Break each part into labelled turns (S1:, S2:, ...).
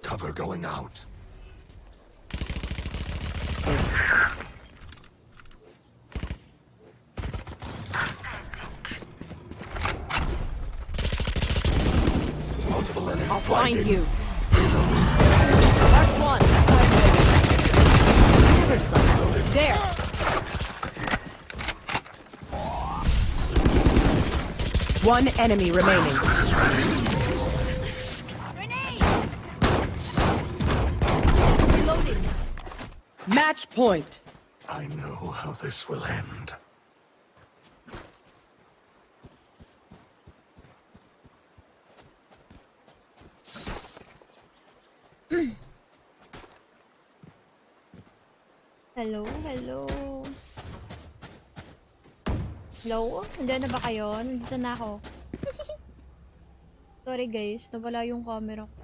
S1: Cover going out. Multiple enemies.
S2: I'll find you. That's one. Another son. There. One enemy remaining. Grenade! Reloading. Match point.
S1: I know how this will end.
S3: Hello, hello. Hello? Nandiyan na ba kayo? Nandito na ako. Sorry guys, nawala yung camera ko.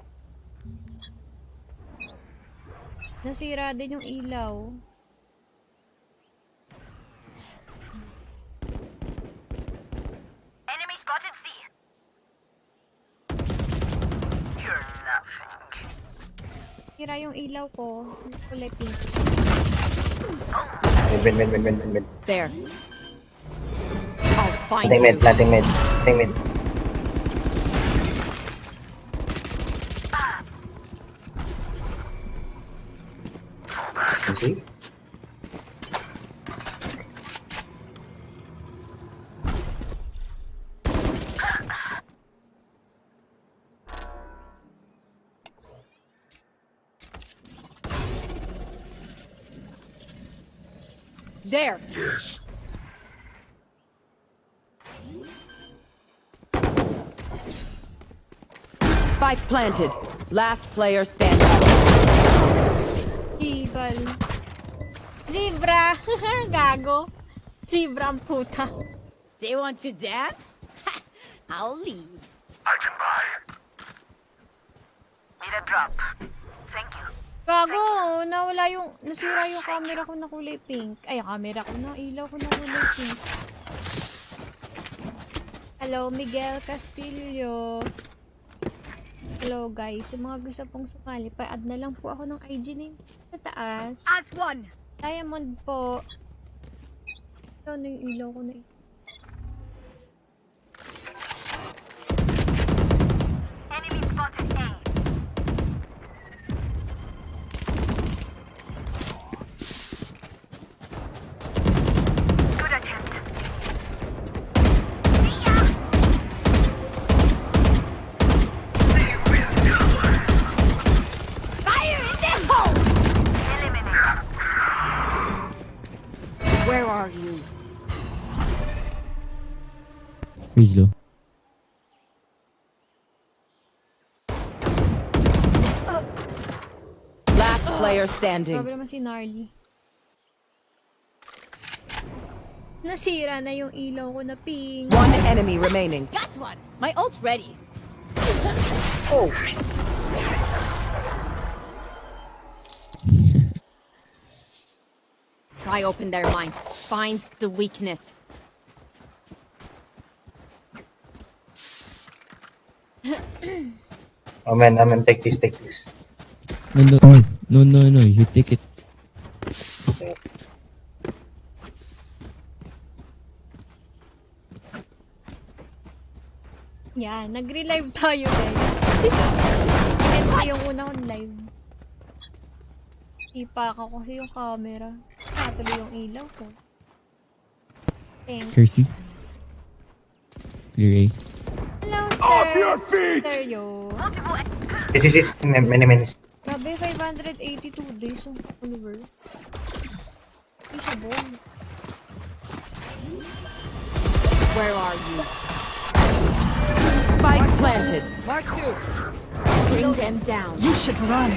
S3: Nasira din yung ilaw.
S4: Enemy spotted C. You're nothing.
S3: Nasira yung ilaw ko. Kulay pink.
S5: Win.
S2: There. I'll find
S5: Planting mid. You see?
S2: There.
S1: Yes.
S2: Spike planted. Last player standing.
S3: Ibal. Zebra! Gago. Zebra ang puta.
S2: They want to dance? I'll lead.
S1: I can buy.
S4: Need a drop. Thank you.
S3: Gago! Nasira yung camera ko na kulay pink. Ay, yung camera ko na. Ilaw ko na kulay pink. Hello, Miguel Castillo. Hello guys, yung mga gusto pong sumali, pa-add na lang po ako ng IG name sa taas.
S2: As one.
S3: Diamond po. Ano yung ilaw ko na
S4: Enemy spotted A. Good attempt.
S2: Fire in the hole!
S4: Eliminate.
S2: Where are you?
S6: Freeze low.
S2: Last player standing.
S3: Grabe naman si Gnarly. Nasira na yung ilaw ko na pink.
S2: One enemy remaining.
S7: Got one. My ult's ready.
S2: Try open their minds. Find the weakness.
S5: Oh man, take this.
S6: No, you take it.
S3: Yan, nagre-live tayo guys. Ito yung una kong live. Ipa ako kasi yung camera. Natuloy yung ilaw ko. Thanks.
S6: Kersey. Clear A.
S3: Hello, sir.
S1: Off your feet!
S3: Sir, yo.
S5: This is many minutes.
S3: Grabe, 582 days yung follower. Isabol.
S2: Where are you? Spike planted. Mark 2. Bring them down. You should run.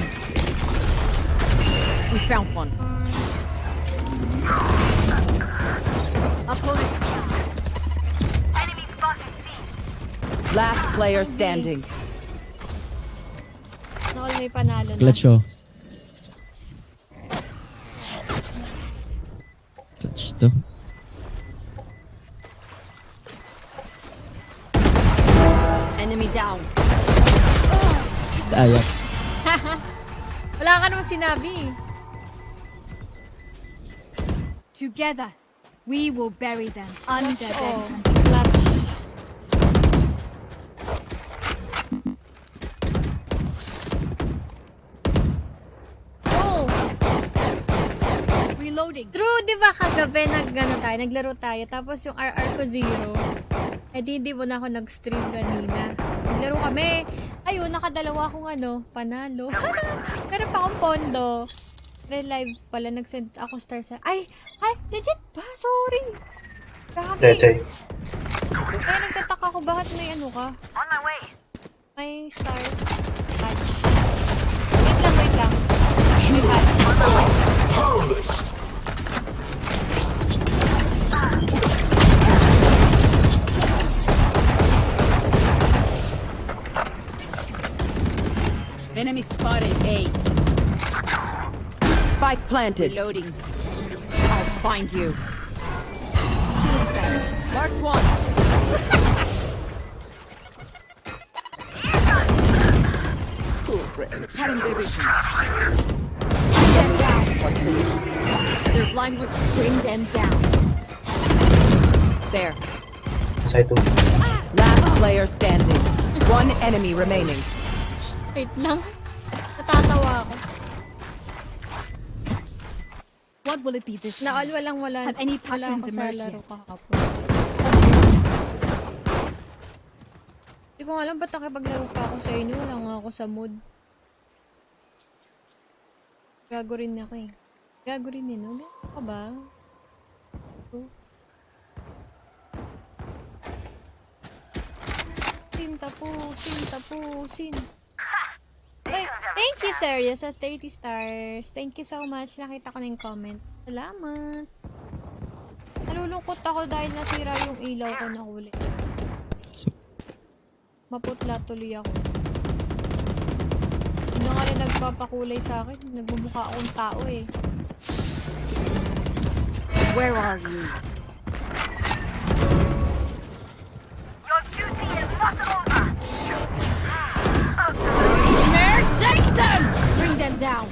S2: We found one.
S4: Opponent. Enemy spotted C.
S2: Last player standing.
S3: Nakal may panalo na.
S6: Clutch oh. Clutch to.
S2: Enemy down.
S6: Ayak.
S3: Wala ka naman sinabi.
S2: Together, we will bury them under
S3: Clutch,
S2: their
S3: oh. Clutch. Oh!
S2: reloading.
S3: True, di ba kagabi naglaro tayo, tapos yung RR ko 0. Eh di mo na ako nag-stream kanina. Naglaro kami. Ayun, nakadalawa akong panalo. Meron pa akong pondo. Live pala, nag-send ako star sa... Ay, legit ba? Sorry. Grabe.
S5: Chay.
S3: Kaya nagtataka ko, bakit may ka?
S4: On my way.
S3: May stars. Patch. Wait lang. May patch.
S1: Powerless!
S2: Enemy spotted A.
S8: Spike planted.
S2: Reloading. I'll find you. Marked one. Cutting their vision. Them down. They're blind with. Bring them down.
S8: There.
S5: Side 2.
S8: Last player standing. One enemy remaining.
S3: Wait lang. Natatawa ako.
S2: What will it be this time?
S3: Naal wala.
S2: Have any
S3: Wala
S2: patterns
S3: ako sa
S2: emerged
S3: laro
S2: yet?
S3: kahapon. Hindi ko alam ba't nakipaglaro pa ako sa inyo. Wala nga ako sa mood. Gago rin ako eh. Gago rin yun, no? Gago ka ba? Oh. Tapusin. Ay, thank you, Seria, sa 30 stars. Thank you so much. Nakita ko na yung comment. Salamat. Nalulungkot ako dahil nasira yung ilaw ko na huli.
S6: So,
S3: Maputla tuloy ako. Hindi nga rin nagpapakulay sa akin. Nagmumukha akong tao eh.
S2: Where are you?
S4: Your duty is not over.
S2: Take them! Bring them down.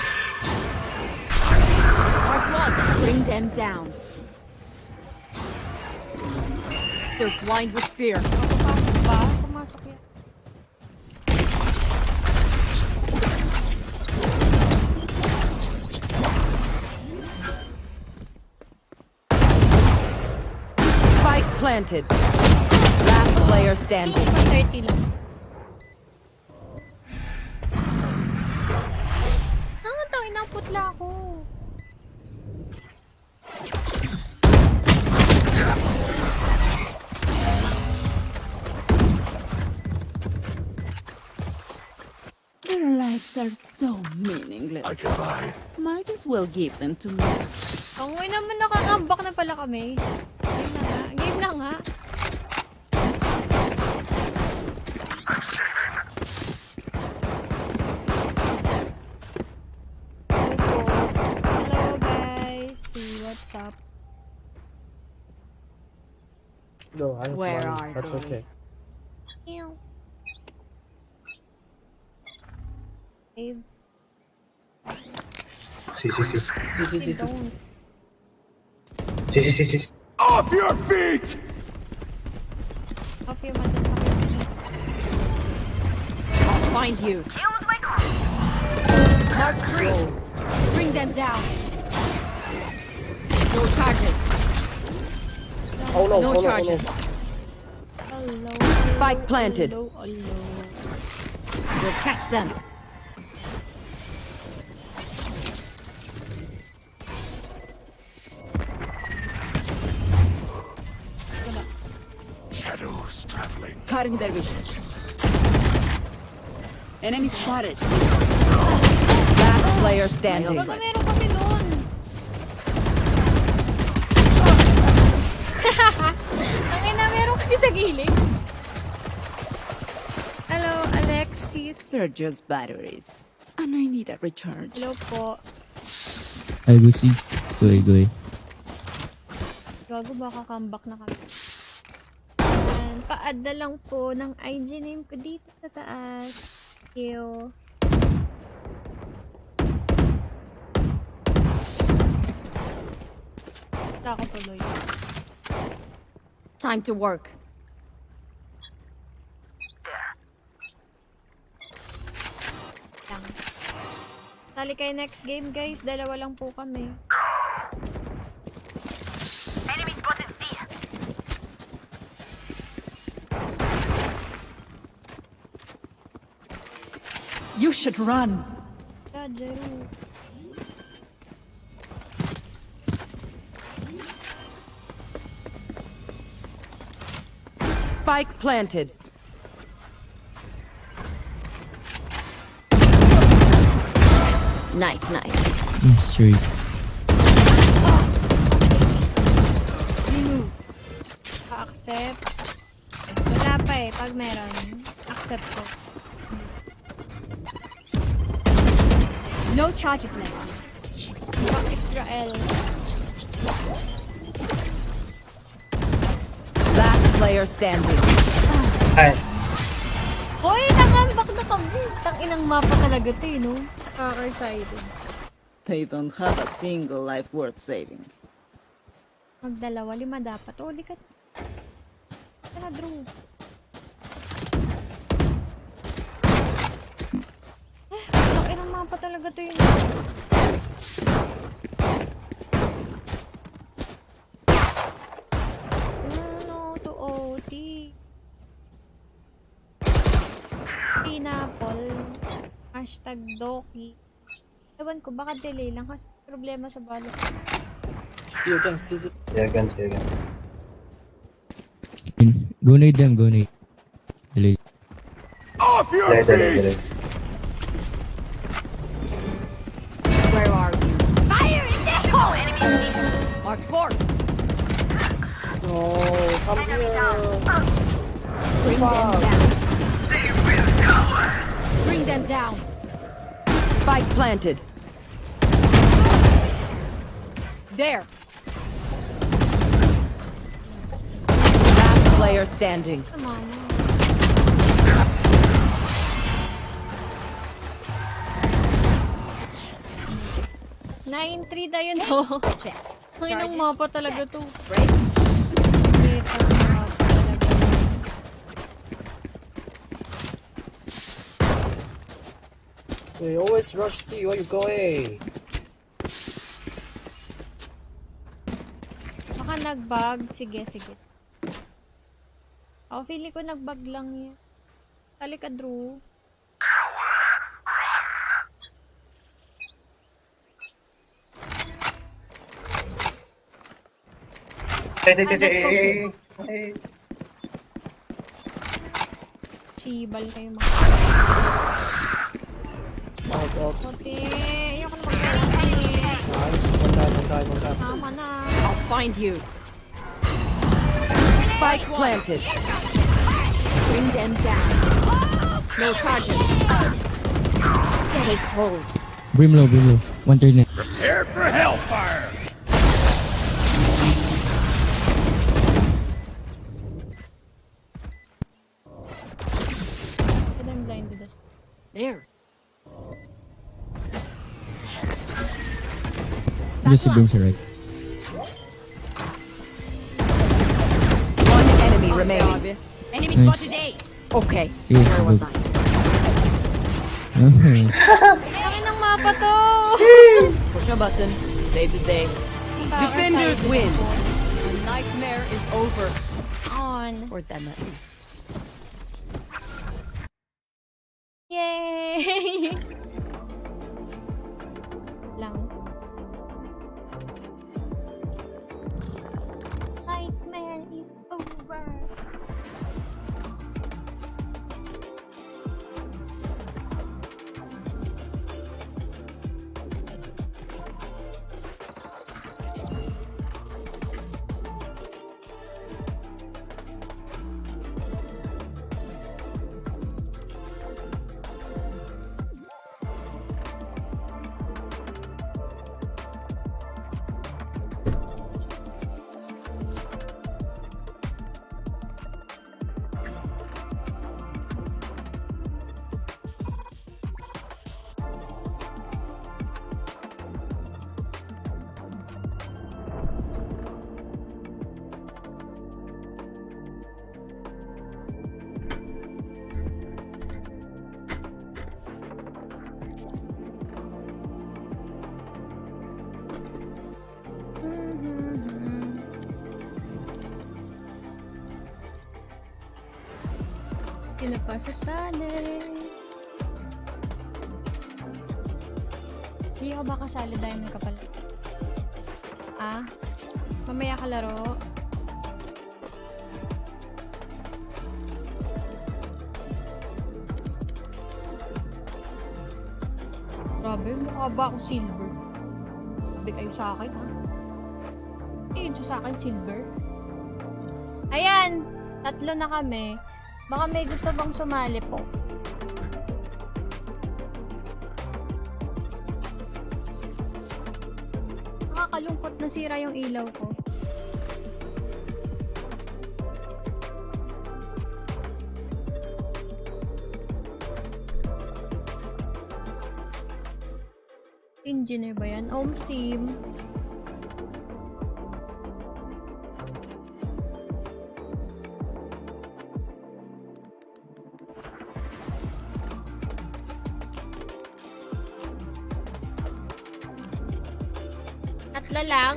S2: Marked one. Bring them down. They're blind with fear.
S3: Papasok ba? Pumasok yan.
S8: Spike planted. Last player standing.
S3: 30 lang. Inang putla ako.
S9: Their lives are so meaningless.
S1: I can buy.
S9: Might as well give them to me.
S3: Kangoy naman, nakakambak na pala kami. Game na nga. Hello guys. What's up?
S10: No, I have
S9: Where
S10: one.
S9: are
S10: That's
S9: they?
S10: okay.
S3: Ew. Save.
S5: Si.
S10: See.
S3: Don't.
S5: Si.
S1: Off your feet!
S3: Off your madon pa.
S2: I'll find you.
S4: Shields wake up.
S2: Marked three. Bring them down. No charges.
S10: Oh no,
S2: No
S10: oh no, oh
S2: charges.
S10: no.
S3: Hello.
S8: Spike planted.
S3: Hello.
S2: We'll catch them.
S1: Shadows traveling.
S9: Cutting their vision. Enemy spotted.
S8: Last player standing.
S3: Baga meron kasi doon. Tangina, meron kasi sa gilid. Hello, Alexis.
S9: Sergio's batteries. And I need a recharge.
S3: Hello po.
S6: I will see. Go away.
S3: Gago, baka comeback na kami. Ayan, pa-add na lang po ng IG name ko dito sa taas. Thank you. Ako tuloy.
S2: Time to work.
S3: Lang. Tali kayo next game, guys. Dalawa lang po kami.
S4: Enemy spotted C.
S8: You should run.
S3: Jero.
S8: Spike planted.
S2: Night.
S6: Straight.
S3: Remove. Pa-accept. Wala pa eh. Pag meron, accept ko.
S2: No charges left.
S3: Pag extra L.
S8: Last player standing.
S5: Ay,
S3: Hoy, nakambak na kami. Tang-inang mapa talaga to eh, no? Kakar-sided.
S9: They don't have a single life worth saving.
S3: Magdalawa, 5 dapat. Oh, di ka. Tara, Drew. Tang-inang mapa talaga to yun. No, to OT. Pineapple. Hashtag Doki. Ewan ko, baka delay lang kasi problema sa balot.
S10: See you again, see you.
S5: see again.
S6: Go nade them, go nade. Delay.
S1: Off your
S5: Delay.
S1: feet!
S2: Where are you?
S4: Fire in the hole! Enemy C.
S2: Mark 4.
S10: Oh, come
S4: Enemy down.
S10: here.
S2: Bring them
S10: Fuck.
S2: down. Bring them down.
S8: Spike planted.
S2: There.
S8: Last player standing.
S3: Come on. 9-3 tayo no.
S2: Check.
S3: Ang inang mapa talaga to.
S2: Break.
S3: Wait, ang mapa talaga.
S10: They always rush C. Where you going?
S3: Baka nag-bug. Sige. Ako, feeling ko nag-bug lang yan. Tali ka, Drew. Chibal kayo mga.
S10: Out.
S3: Puti. Ayoko na mag-ganyan.
S10: Nice. One time.
S3: Tama na.
S2: I'll find you.
S8: Spike planted.
S2: Bring them down. No charges. Take hold.
S6: Brim low. 139.
S1: Prepare for hellfire!
S3: And I'm blinded as
S2: There.
S6: Just si Brim sa right.
S8: One enemy remaining.
S2: Enemy
S6: Nice.
S2: spotted A. Okay.
S6: Sige,
S2: Where was
S6: sige.
S2: I?
S3: Ang inang mapa to!
S8: Push a button. Save the day. Defenders win.
S2: The nightmare is over.
S3: On.
S2: For them at least.
S3: Yay! Lang. Nightmare is over. Sino pa sasali? Hindi ako ba kasali dahil may kapalit? Ah? Mamaya ka laro? Grabe, mukha ba ako silver? Sabi kayo sa akin, ha? Ito sa akin, silver. Ayan! 3 na kami. Baka may gusto bang sumali po. Nakakalungkot na sira yung ilaw ko. Engineer ba yan? Sim. Tatlo lang?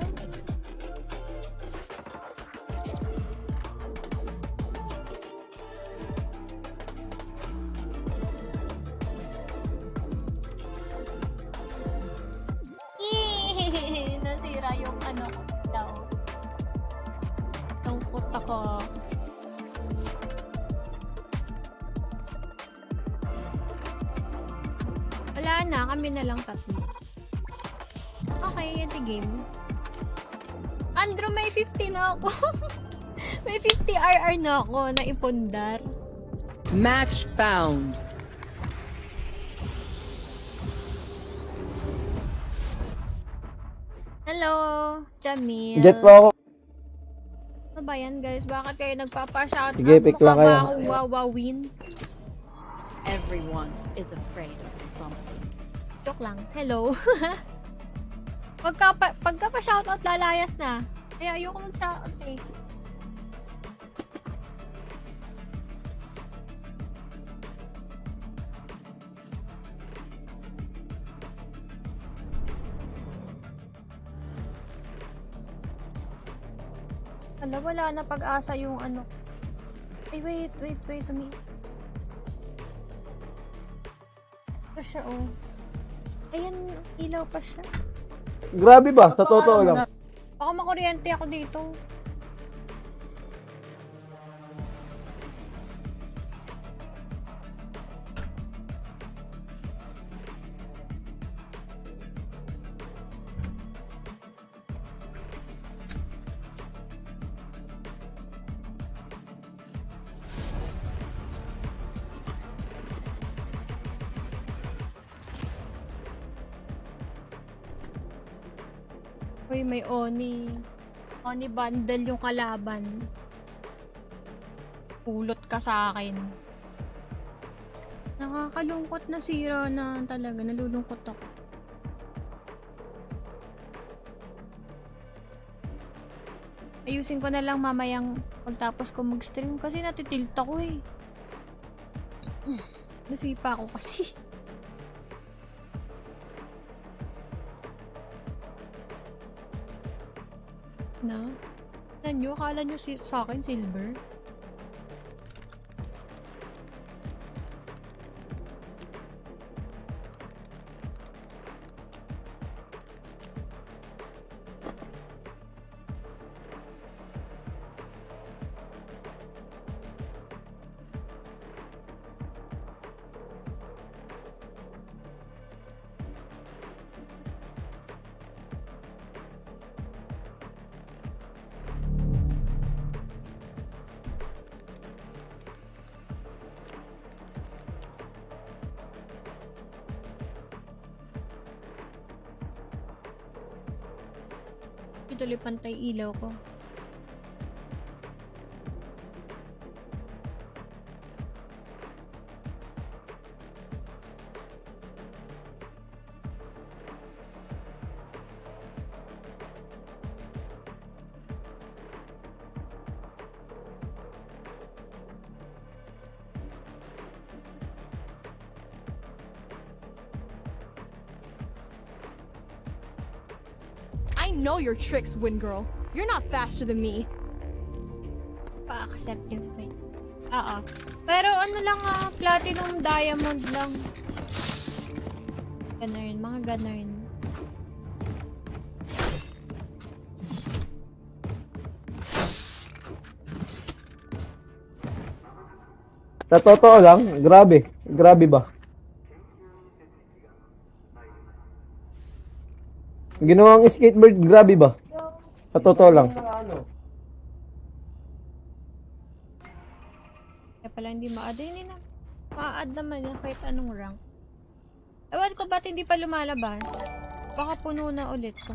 S3: Nasira yung ano ko daw. Tungkot ako. Wala na, kami na lang 3. Okay, ito game. Andrew, may 50 na ako. May 50 RR na ako na ipundar.
S8: Match found.
S3: Hello, Jamil.
S10: Jet po ako.
S3: Ano ba yan, guys? Bakit kayo nagpapa-shout
S10: Sige,
S3: out?
S10: pick
S3: Mukha
S10: lang kayo.
S3: ba akong wawawin?
S7: Everyone is afraid of something.
S3: Joke lang. Hello. Pagka pa-shoutout, lalayas na. Kaya ayoko mag-shoutout eh. Ala, wala na pag-asa yung ano. Ay, wait. Pa siya, oh. Ayan, ilaw pa siya.
S10: Grabe ba? Sa totoo lang.
S3: Baka makuryente ako dito. Uy, may Oni. Oni bundle yung kalaban. Pulot ka sa akin. Nakakalungkot na sira na talaga. Nalulungkot ako. Ayusin ko na lang mamayang pagtapos ko mag-stream kasi natitilt ako eh. Nasipa ako kasi. Na? Nyo? Akala nyo sa akin silver? Tuloy pantay ilaw ko.
S2: I know your tricks, Wind Girl. You're not faster than me.
S3: Pa-accept yung fight. Oo. Pero ano lang platinum diamond lang. Ganun, mga ganun.
S11: Sa totoo lang, grabe. Grabe ba? Ginawang skateboard, grabe ba? Sa totoo lang.
S3: Kaya pala hindi ma-add. Hindi na. Ma-add naman yan kahit anong rank. Ewan ko ba't hindi pa lumalabas? Baka puno na ulit ko.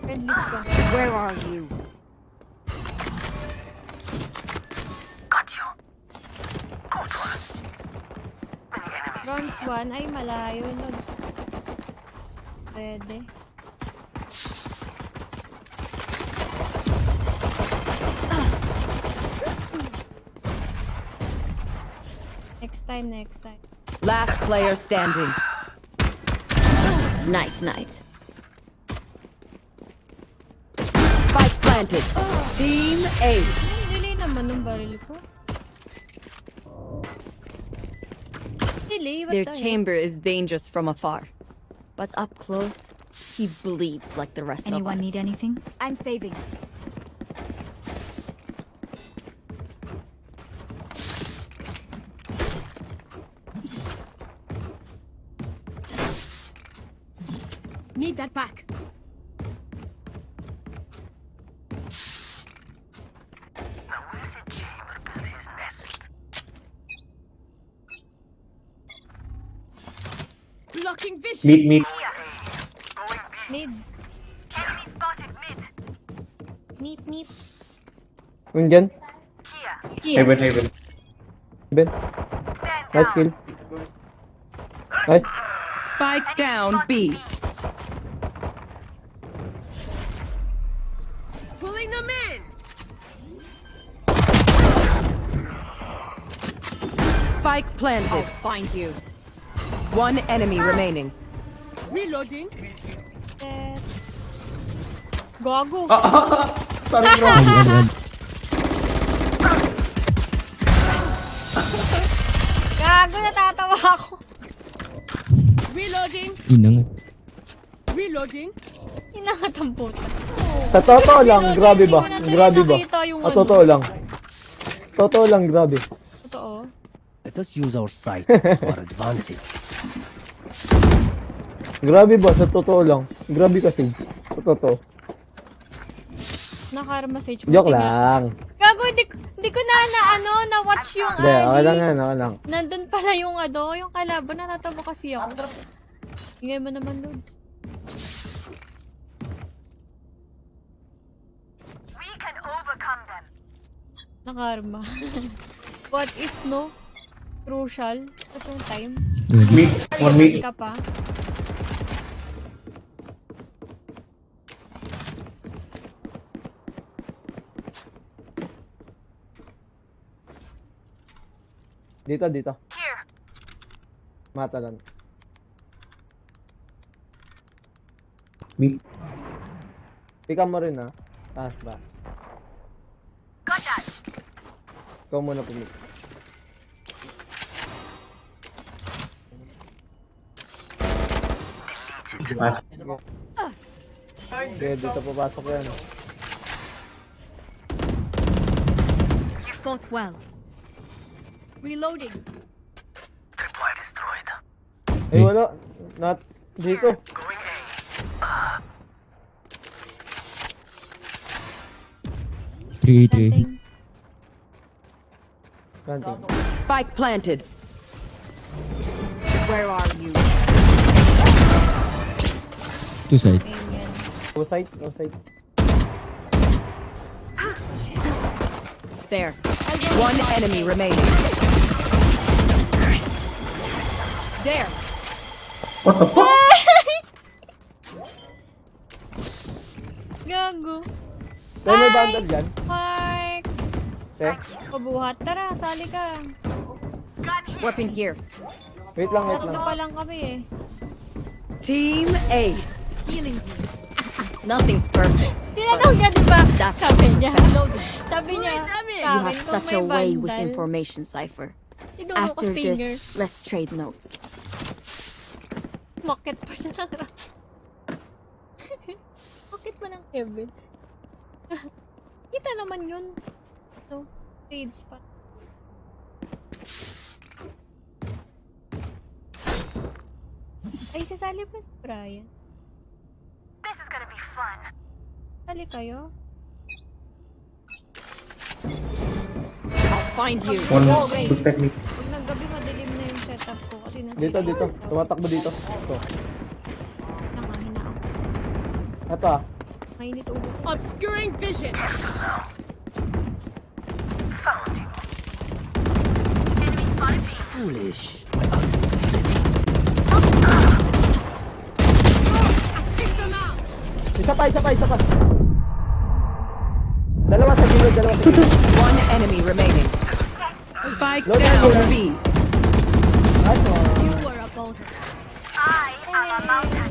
S3: Friend list ko.
S7: Where are you?
S3: Bronze 1 ay malayo, Lods. Pwede. Next time.
S8: Last player standing. Nice. Spike planted. Team Ace.
S3: Dili naman ng baril ko. Dili, what
S7: Their
S3: the heck?
S7: chamber is dangerous from afar. But up close, he bleeds like the rest of us.
S2: Anyone need anything?
S7: I'm saving.
S2: Need that back. Blocking vision.
S5: Meet.
S3: Mid.
S4: Enemy spotted mid.
S3: Meet.
S11: Kung dyan,
S5: Heaven.
S11: Ben.
S4: Stand
S11: Nice
S4: down.
S11: kill. Nice.
S8: Spike down B.
S2: Pulling them in.
S8: Spike planted.
S7: I'll find you.
S8: One enemy remaining.
S2: Reloading.
S3: Set. Gago.
S6: Al.
S3: Gago, natatawa ako.
S2: Reloading.
S6: Inang.
S2: Reloading.
S3: Inangat ang puta.
S11: Sa totoo lang, grabe ba? Grabe ba?
S3: Nakita yung
S11: Sa totoo lang. Totoo lang, grabe.
S3: Totoo.
S1: Let us use our sight to our advantage.
S11: Grabe ba? Sa totoo lang. Grabe kasi. Sa totoo.
S3: Nakarma sage.
S11: Joke
S3: Buti nga.
S11: lang.
S3: Gago, hindi ko na watch yung
S11: Hindi, okay lang
S3: ali.
S11: yan, okay lang.
S3: Nandun pala yung yung kalaban. Natatawa kasi ako. Ingay mo naman, Lord.
S4: We can overcome them.
S3: Nakarma. What if, no? Crucial. Tapos yung time.
S5: One meet.
S3: Ka pa.
S11: Dito.
S4: Here.
S11: Mata lang.
S5: Meet.
S11: Ikaw mo rin, ha? Taas ba?
S4: Got that.
S11: Ikaw muna pumili. Okay, dito papasok yan.
S2: Fought well. Reloading.
S11: Ay, wala. Not dito.
S6: Three.
S3: Planting.
S11: Planting.
S8: Spike planted.
S7: Where are you?
S6: Two side.
S3: Ayan.
S11: Go side.
S8: There. One enemy remaining. There.
S3: Gago.
S11: Tayo may bandal dyan.
S3: Mark.
S11: Okay.
S3: Pabuhat. Tara, sali ka.
S7: Weapon here.
S11: Wait lang.
S3: Tatlo pa lang kami eh.
S8: Team Ace.
S2: Healing you.
S7: Nothing's perfect.
S3: Tinanong niya, di ba?
S7: That's
S3: Sabi niya.
S7: Loading.
S3: Sabi niya, sa
S7: You
S3: akin,
S7: have
S3: kung
S7: such
S3: may
S7: a way with
S3: vandal,
S7: information, Cypher.
S3: tinuro ko
S7: After
S3: stinger.
S7: this, let's trade notes.
S3: Bakit pa siya ng rap? Bakit pa ng heaven? Kita naman yun. So, trade spot. Ay, sasali pa si Brian.
S4: This is gonna be fun.
S3: Sali kayo?
S7: I'll find you.
S5: One suspect mid.
S3: Pag naggabi, madilim na yung setup ko kasi
S11: Dito, dito. Tumatakbo dito. Ito.
S3: Nakahina ako.
S11: Ito ah.
S3: Mainit ulo ko.
S8: Obscuring vision.
S1: Foolish. My ultimate is ready.
S11: Isa pa. Dalawa sa gilid.
S8: One enemy remaining. Spike
S11: Load
S8: down
S11: down.
S8: B.
S11: Nice one.
S3: You were a boulder.
S4: I am a mountain.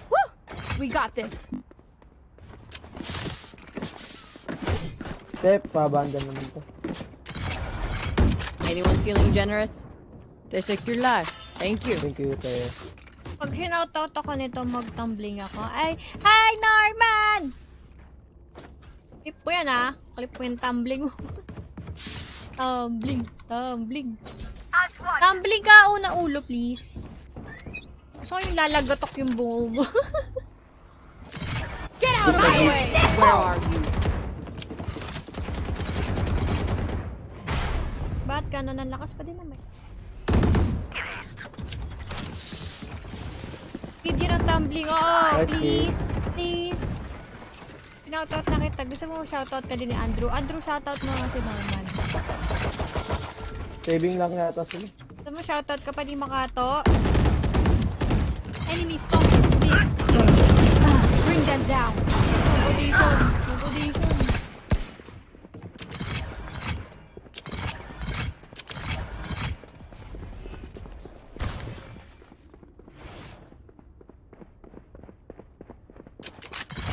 S2: Woo! We got this.
S11: Step, pabandal naman to.
S7: Anyone feeling generous? Teşekkürler. Thank you.
S11: Thank you, tayo.
S3: Pag sinautout ako nito, mag-tumbling ako. Ay, hi Norman! Clip po yan ah. Clip po yung tumbling mo. tumbling.
S4: As one.
S3: Tumbling ka una ulo, please. Gusto ko yung lalagatok yung bungo mo.
S2: Get out of my way!
S7: Where are you?
S3: Ba't gano'n ang lakas pa din naman? Video ng tumbling. Oo, please. Please. Pinoutout na kita. Gusto mo shoutout ka din ni Andrew. Andrew, shoutout mo nga si Norman.
S11: Saving lang yata sila.
S3: Gusto mo shoutout ka pa ni Makato? Enemy spotted. Please. Bring them down. Position.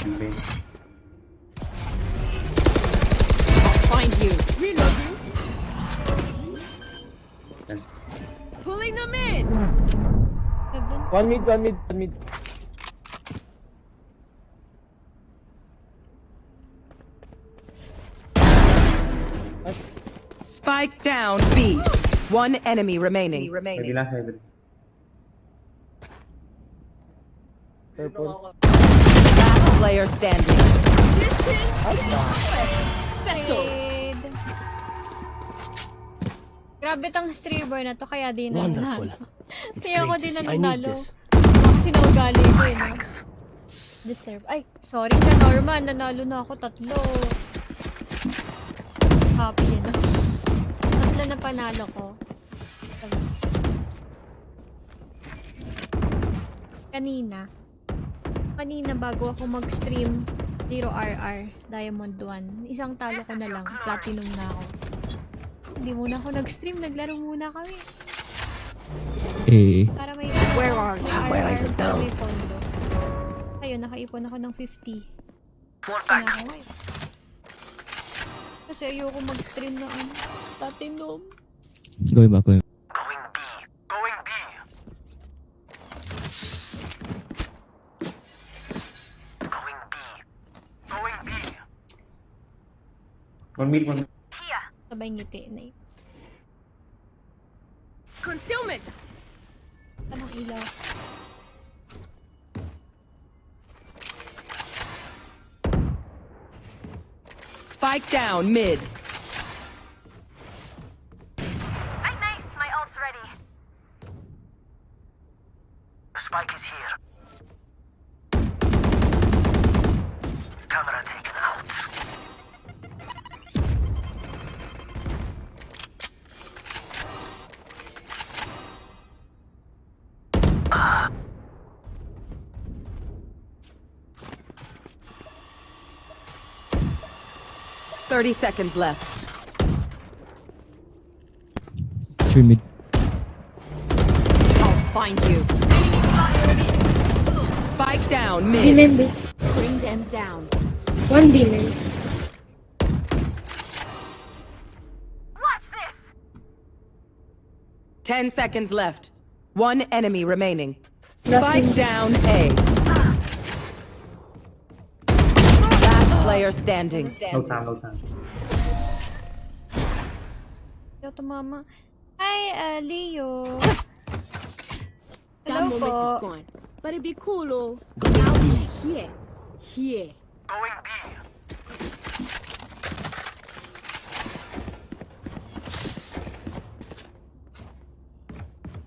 S5: Main.
S7: I'll find you.
S8: Reloading.
S5: Yan.
S8: Pulling them in.
S11: One mid.
S8: Spike down B. One enemy remaining.
S5: Maybe last heaven.
S11: Purple.
S8: Last player standing.
S3: Trade. Grabe tang streamer na to, kaya din na
S1: Wonderful. It's
S3: Kaya ako
S1: great to
S3: din
S1: see. I need
S3: nanalo.
S1: this.
S3: Kasi naugali ko eh, no? Deserve. Ay, sorry ka Norman. Nanalo na ako 3. Happy yun, no? 3 na panalo ko. Kanina bago ako mag-stream 0RR Diamond 1. Isang talo ko na lang. Platinum na ako. Hindi muna ako nag-stream. Naglaro muna kami. Para may
S7: Where are you?
S1: My eyes are down.
S3: May pondo. Ayun, nakaipon ako ng 50. Ano ako eh. Kasi ayoko mag-stream na platinum.
S6: Going back.
S5: One mid, one.
S3: Sabay ngiti na eh.
S8: Concealment.
S3: Anong ilaw?
S8: Spike down mid.
S4: Night, my ult's ready.
S1: The spike is here. Camera taken out. Ah.
S8: 30 seconds left.
S6: 3 mid.
S7: I'll find you.
S8: Spike down mid.
S2: Demon B.
S7: Bring them down.
S2: One demon.
S4: Watch this.
S8: 10 seconds left. One enemy remaining.
S2: Nothing.
S8: Spike down A. Last player standing.
S5: No sound, no sound.
S3: Yo, tumama. Hi, Leo.
S2: That
S3: Hello
S2: moment is
S3: po.
S2: gone. But it be cool, oh. Now we here. Here.
S1: Going B.